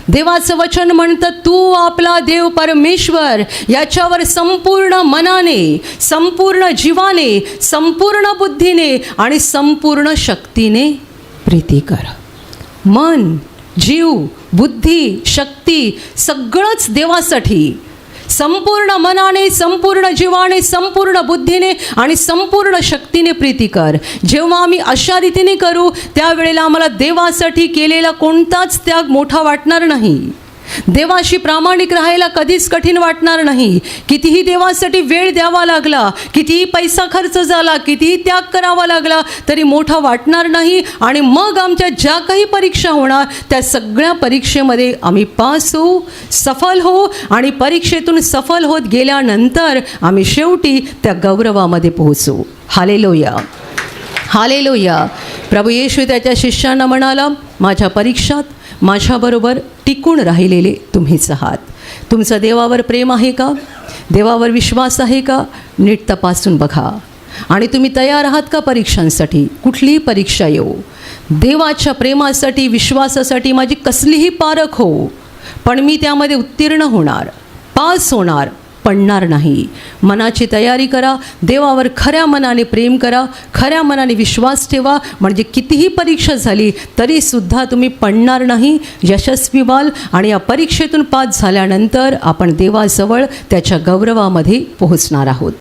देवाचं वचन म्हणतं, तू आपला देव परमेश्वर याच्यावर संपूर्ण मनाने, संपूर्ण जीवाने, संपूर्ण बुद्धीने आणि संपूर्ण शक्तीने प्रीती कर. मन, जीव, बुद्धी, शक्ती सगळंच देवासाठी संपूर्ण मनाने, संपूर्ण जीवाने, संपूर्ण बुद्धीने आणि संपूर्ण शक्तीने प्रीती कर. जेव्हा आम्ही अशा रीतीने करू त्यावेळेला आम्हाला देवासाठी केलेला कोणताच त्याग मोठा वाटणार नाही. देवाशी प्रामाणिक राहायला कधीच कठीण वाटणार नाही. कितीही देवासाठी वेळ द्यावा लागला, कितीही पैसा खर्च झाला, कितीही त्याग करावा लागला तरी मोठा वाटणार नाही. आणि मग आमच्या ज्या काही परीक्षा होणार त्या सगळ्या परीक्षेमध्ये आम्ही पास होऊ, सफल होऊ आणि परीक्षेतून सफल होत गेल्यानंतर आम्ही शेवटी त्या गौरवामध्ये पोहोचू. Hallelujah, hallelujah. प्रभू येशू त्याच्या शिष्यांना म्हणाला, माझ्या परीक्षात माझ्याबरोबर टिकून राहिलेले तुम्हीच आहात. तुमचं देवावर प्रेम आहे का? देवावर विश्वास आहे का? नीट तपासून बघा. आणि तुम्ही तयार आहात का परीक्षांसाठी? कुठलीही परीक्षा येऊ, देवाच्या प्रेमासाठी, विश्वासासाठी माझी कसलीही पारख हो, पण मी त्यामध्ये उत्तीर्ण होणार, पास होणार, पडणार नाही. मनाची तयारी करा, देवावर खऱ्या मनाने प्रेम करा, खऱ्या मनाने विश्वास ठेवा, म्हणजे कितीही परीक्षा झाली तरीसुद्धा तुम्ही पडणार नाही, यशस्वी व्हाल. आणि या परीक्षेतून पास झाल्यानंतर आपण देवाजवळ त्याच्या गौरवामध्ये पोहोचणार आहोत.